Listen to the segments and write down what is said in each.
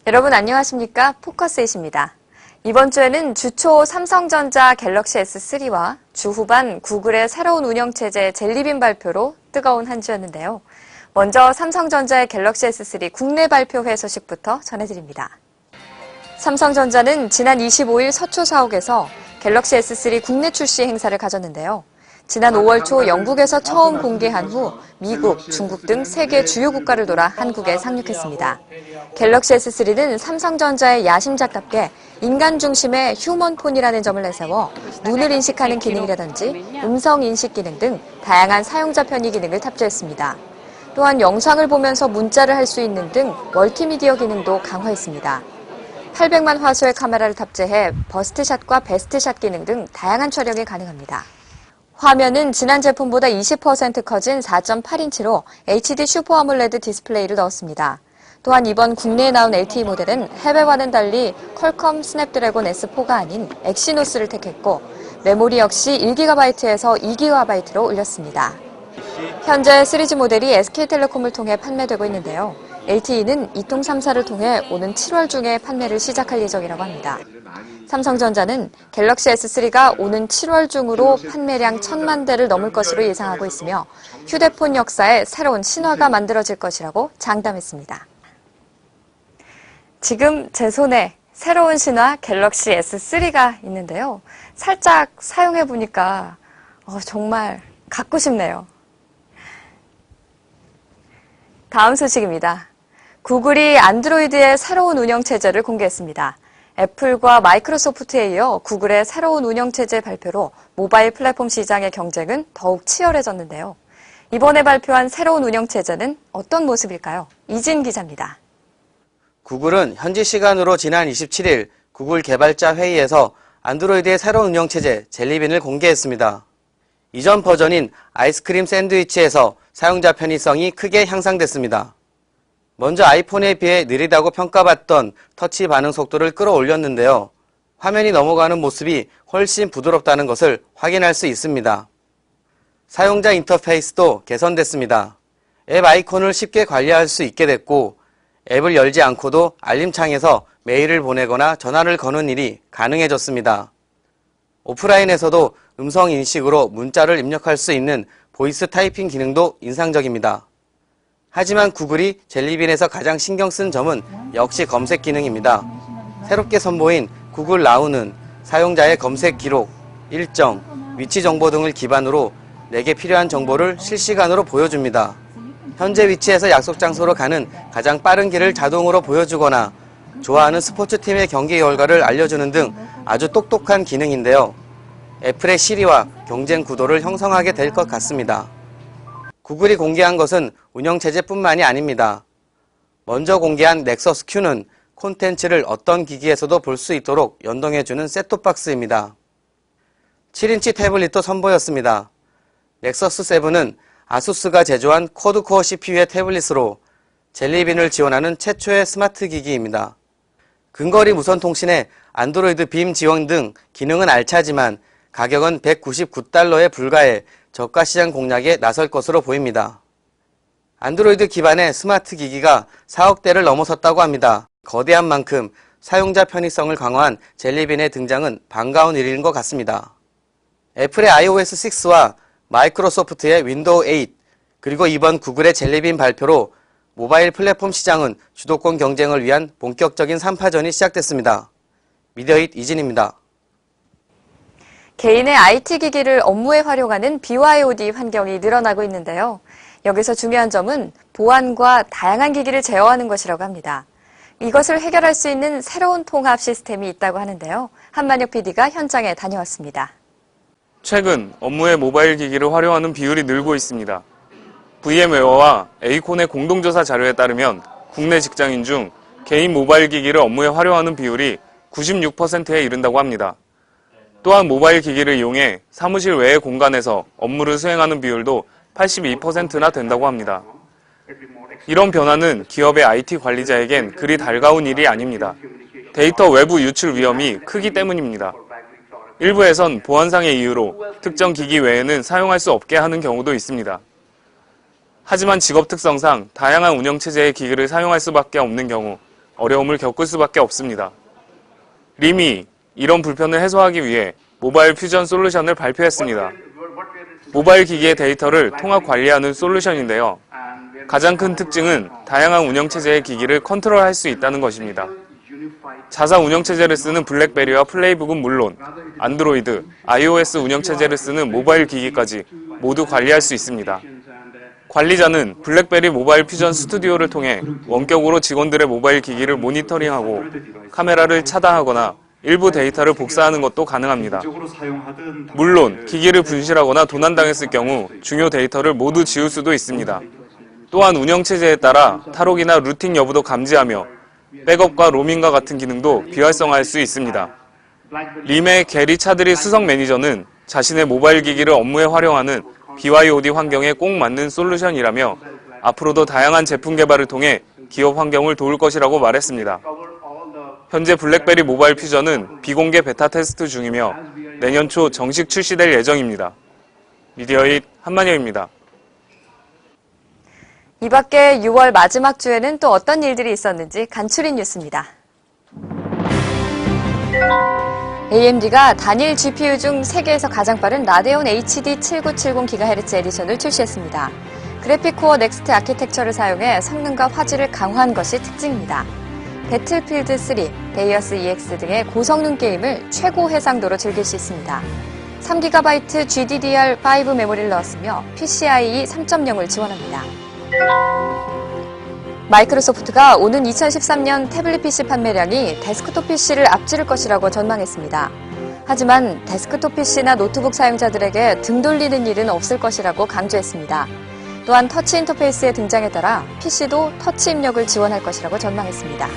여러분 안녕하십니까? 포커스잇입니다. 이번 주에는 주초 삼성전자 갤럭시 S3와 주 후반 구글의 새로운 운영체제 젤리빈 발표로 뜨거운 한 주였는데요. 먼저 삼성전자의 갤럭시 S3 국내 발표회 소식부터 전해드립니다. 삼성전자는 지난 25일 서초 사옥에서 갤럭시 S3 국내 출시 행사를 가졌는데요. 지난 5월 초 영국에서 처음 공개한 후 미국, 중국 등 세계 주요 국가를 돌아 한국에 상륙했습니다. 갤럭시 S3는 삼성전자의 야심작답게 인간 중심의 휴먼폰이라는 점을 내세워 눈을 인식하는 기능이라든지 음성 인식 기능 등 다양한 사용자 편의 기능을 탑재했습니다. 또한 영상을 보면서 문자를 할 수 있는 등 멀티미디어 기능도 강화했습니다. 800만 화소의 카메라를 탑재해 버스트샷과 베스트샷 기능 등 다양한 촬영이 가능합니다. 화면은 지난 제품보다 20% 커진 4.8인치로 HD 슈퍼 아몰레드 디스플레이를 넣었습니다. 또한 이번 국내에 나온 LTE 모델은 해외와는 달리 퀄컴 스냅드래곤 S4가 아닌 엑시노스를 택했고 메모리 역시 1GB에서 2GB로 올렸습니다. 현재 3G 모델이 SK텔레콤을 통해 판매되고 있는데요. LTE는 이통3사를 통해 오는 7월 중에 판매를 시작할 예정이라고 합니다. 삼성전자는 갤럭시 S3가 오는 7월 중으로 판매량 1,000만 대를 넘을 것으로 예상하고 있으며 휴대폰 역사에 새로운 신화가 만들어질 것이라고 장담했습니다. 지금 제 손에 새로운 신화 갤럭시 S3가 있는데요. 살짝 사용해보니까 정말 갖고 싶네요. 다음 소식입니다. 구글이 안드로이드의 새로운 운영체제를 공개했습니다. 애플과 마이크로소프트에 이어 구글의 새로운 운영체제 발표로 모바일 플랫폼 시장의 경쟁은 더욱 치열해졌는데요. 이번에 발표한 새로운 운영체제는 어떤 모습일까요? 이진 기자입니다. 구글은 현지 시간으로 지난 27일 구글 개발자 회의에서 안드로이드의 새로운 운영체제 젤리빈을 공개했습니다. 이전 버전인 아이스크림 샌드위치에서 사용자 편의성이 크게 향상됐습니다. 먼저 아이폰에 비해 느리다고 평가받던 터치 반응 속도를 끌어올렸는데요. 화면이 넘어가는 모습이 훨씬 부드럽다는 것을 확인할 수 있습니다. 사용자 인터페이스도 개선됐습니다. 앱 아이콘을 쉽게 관리할 수 있게 됐고 앱을 열지 않고도 알림창에서 메일을 보내거나 전화를 거는 일이 가능해졌습니다. 오프라인에서도 음성 인식으로 문자를 입력할 수 있는 보이스 타이핑 기능도 인상적입니다. 하지만 구글이 젤리빈에서 가장 신경 쓴 점은 역시 검색 기능입니다. 새롭게 선보인 구글 나우는 사용자의 검색 기록, 일정, 위치 정보 등을 기반으로 내게 필요한 정보를 실시간으로 보여줍니다. 현재 위치에서 약속 장소로 가는 가장 빠른 길을 자동으로 보여주거나 좋아하는 스포츠팀의 경기 결과를 알려주는 등 아주 똑똑한 기능인데요. 애플의 시리와 경쟁 구도를 형성하게 될 것 같습니다. 구글이 공개한 것은 운영체제뿐만이 아닙니다. 먼저 공개한 넥서스 Q는 콘텐츠를 어떤 기기에서도 볼 수 있도록 연동해주는 셋톱박스입니다. 7인치 태블릿도 선보였습니다. 넥서스 7은 아수스가 제조한 쿼드코어 CPU의 태블릿으로 젤리빈을 지원하는 최초의 스마트 기기입니다. 근거리 무선 통신에 안드로이드 빔 지원 등 기능은 알차지만 가격은 $199에 불과해 저가 시장 공략에 나설 것으로 보입니다. 안드로이드 기반의 스마트 기기가 4억 대를 넘어섰다고 합니다. 거대한 만큼 사용자 편의성을 강화한 젤리빈의 등장은 반가운 일인 것 같습니다. 애플의 iOS 6와 마이크로소프트의 윈도우 8, 그리고 이번 구글의 젤리빈 발표로 모바일 플랫폼 시장은 주도권 경쟁을 위한 본격적인 3파전이 시작됐습니다. 미디어잇 이진입니다. 개인의 IT 기기를 업무에 활용하는 BYOD 환경이 늘어나고 있는데요. 여기서 중요한 점은 보안과 다양한 기기를 제어하는 것이라고 합니다. 이것을 해결할 수 있는 새로운 통합 시스템이 있다고 하는데요. 한만혁 PD가 현장에 다녀왔습니다. 최근 업무에 모바일 기기를 활용하는 비율이 늘고 있습니다. VM웨어와 에이콘의 공동조사 자료에 따르면 국내 직장인 중 개인 모바일 기기를 업무에 활용하는 비율이 96%에 이른다고 합니다. 또한 모바일 기기를 이용해 사무실 외의 공간에서 업무를 수행하는 비율도 82%나 된다고 합니다. 이런 변화는 기업의 IT 관리자에겐 그리 달가운 일이 아닙니다. 데이터 외부 유출 위험이 크기 때문입니다. 일부에선 보안상의 이유로 특정 기기 외에는 사용할 수 없게 하는 경우도 있습니다. 하지만 직업 특성상 다양한 운영체제의 기기를 사용할 수밖에 없는 경우 어려움을 겪을 수밖에 없습니다. 림이 이런 불편을 해소하기 위해 모바일 퓨전 솔루션을 발표했습니다. 모바일 기기의 데이터를 통합 관리하는 솔루션인데요. 가장 큰 특징은 다양한 운영체제의 기기를 컨트롤할 수 있다는 것입니다. 자사 운영체제를 쓰는 블랙베리와 플레이북은 물론 안드로이드, iOS 운영체제를 쓰는 모바일 기기까지 모두 관리할 수 있습니다. 관리자는 블랙베리 모바일 퓨전 스튜디오를 통해 원격으로 직원들의 모바일 기기를 모니터링하고 카메라를 차단하거나 일부 데이터를 복사하는 것도 가능합니다. 물론 기기를 분실하거나 도난당했을 경우 중요 데이터를 모두 지울 수도 있습니다. 또한 운영체제에 따라 탈옥이나 루팅 여부도 감지하며 백업과 로밍과 같은 기능도 비활성화할 수 있습니다. 림의 게리 차드리 수석 매니저는 자신의 모바일 기기를 업무에 활용하는 BYOD 환경에 꼭 맞는 솔루션이라며 앞으로도 다양한 제품 개발을 통해 기업 환경을 도울 것이라고 말했습니다. 현재 블랙베리 모바일 퓨전은 비공개 베타 테스트 중이며 내년 초 정식 출시될 예정입니다. 미디어잇 한만영입니다. 이 밖에 6월 마지막 주에는 또 어떤 일들이 있었는지 간추린 뉴스입니다. AMD가 단일 GPU 중 세계에서 가장 빠른 라데온 HD 7970GHz 에디션을 출시했습니다. 그래픽코어 넥스트 아키텍처를 사용해 성능과 화질을 강화한 것이 특징입니다. 배틀필드 3, 데이어스 EX 등의 고성능 게임을 최고 해상도로 즐길 수 있습니다. 3GB GDDR5 메모리를 넣었으며 PCIe 3.0을 지원합니다. 마이크로소프트가 오는 2013년 태블릿 PC 판매량이 데스크톱 PC를 앞지를 것이라고 전망했습니다. 하지만 데스크톱 PC나 노트북 사용자들에게 등 돌리는 일은 없을 것이라고 강조했습니다. 또한 터치 인터페이스의 등장에 따라 PC도 터치 입력을 지원할 것이라고 전망했습니다.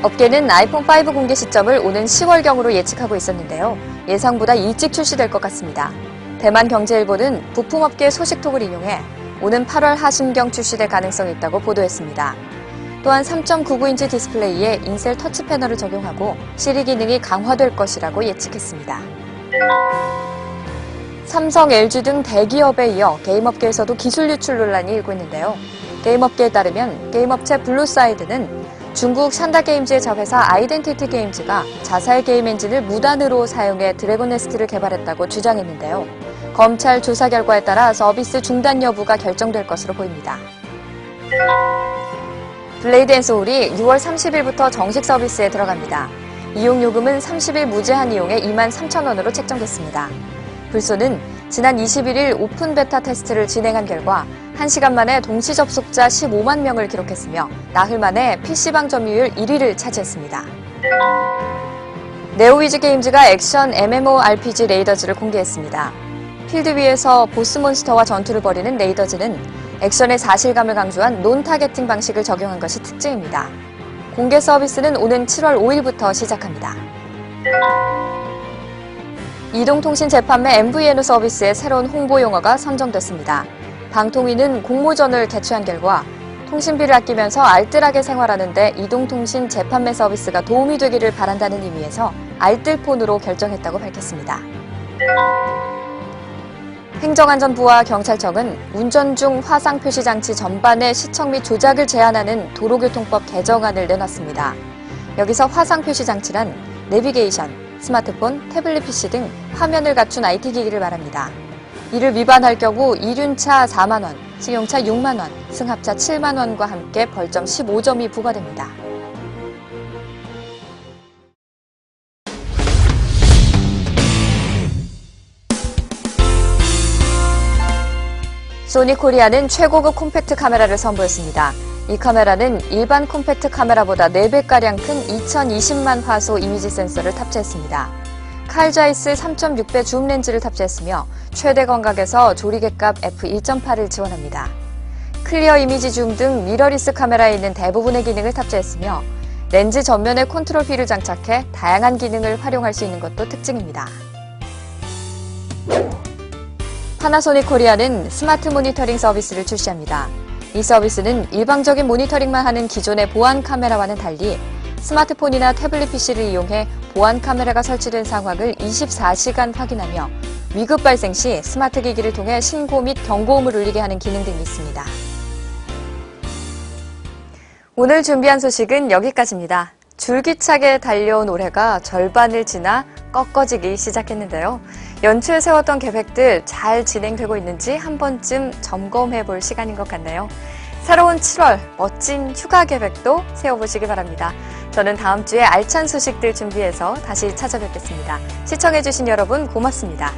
업계는 아이폰 5 공개 시점을 오는 10월경으로 예측하고 있었는데요. 예상보다 일찍 출시될 것 같습니다. 대만경제일보는 부품업계 소식통을 인용해 오는 8월 하순경 출시될 가능성이 있다고 보도했습니다. 또한 3.99인치 디스플레이에 인셀 터치 패널을 적용하고 시리 기능이 강화될 것이라고 예측했습니다. 삼성, LG 등 대기업에 이어 게임업계에서도 기술 유출 논란이 일고 있는데요. 게임업계에 따르면 게임업체 블루사이드는 중국 샨다게임즈의 자회사 아이덴티티 게임즈가 자사의 게임 엔진을 무단으로 사용해 드래곤 네스트를 개발했다고 주장했는데요. 검찰 조사 결과에 따라 서비스 중단 여부가 결정될 것으로 보입니다. 블레이드 앤 소울이 6월 30일부터 정식 서비스에 들어갑니다. 이용 요금은 30일 무제한 이용에 23,000원으로 책정됐습니다. 불소는 지난 21일 오픈 베타 테스트를 진행한 결과 1시간 만에 동시 접속자 15만 명을 기록했으며 나흘 만에 PC방 점유율 1위를 차지했습니다. 네오위즈 게임즈가 액션 MMORPG 레이더즈를 공개했습니다. 필드 위에서 보스몬스터와 전투를 벌이는 레이더즈는 액션의 사실감을 강조한 논 타겟팅 방식을 적용한 것이 특징입니다. 공개 서비스는 오는 7월 5일부터 시작합니다. 이동통신 재판매 MVNO 서비스의 새로운 홍보 용어가 선정됐습니다. 방통위는 공모전을 개최한 결과 통신비를 아끼면서 알뜰하게 생활하는 데 이동통신 재판매 서비스가 도움이 되기를 바란다는 의미에서 알뜰폰으로 결정했다고 밝혔습니다. 행정안전부와 경찰청은 운전 중 화상 표시 장치 전반의 시청 및 조작을 제한하는 도로교통법 개정안을 내놨습니다. 여기서 화상 표시 장치란 내비게이션, 스마트폰, 태블릿 PC 등 화면을 갖춘 IT 기기를 말합니다. 이를 위반할 경우 이륜차 4만 원, 승용차 6만 원, 승합차 7만 원과 함께 벌점 15점이 부과됩니다. 소니코리아는 최고급 콤팩트 카메라를 선보였습니다. 이 카메라는 일반 콤팩트 카메라보다 4배가량 큰 2020만 화소 이미지 센서를 탑재했습니다. 칼 자이스 3.6배 줌 렌즈를 탑재했으며 최대 광각에서 조리개값 f1.8을 지원합니다. 클리어 이미지 줌 등 미러리스 카메라에 있는 대부분의 기능을 탑재했으며 렌즈 전면에 컨트롤 휠을 장착해 다양한 기능을 활용할 수 있는 것도 특징입니다. 파나소닉 코리아는 스마트 모니터링 서비스를 출시합니다. 이 서비스는 일방적인 모니터링만 하는 기존의 보안 카메라와는 달리 스마트폰이나 태블릿 PC를 이용해 보안 카메라가 설치된 상황을 24시간 확인하며 위급 발생 시 스마트 기기를 통해 신고 및 경고음을 울리게 하는 기능 등이 있습니다. 오늘 준비한 소식은 여기까지입니다. 줄기차게 달려온 올해가 절반을 지나 꺾어지기 시작했는데요. 연초에 세웠던 계획들 잘 진행되고 있는지 한 번쯤 점검해 볼 시간인 것 같네요. 새로운 7월 멋진 휴가 계획도 세워보시기 바랍니다. 저는 다음 주에 알찬 소식들 준비해서 다시 찾아뵙겠습니다. 시청해주신 여러분 고맙습니다.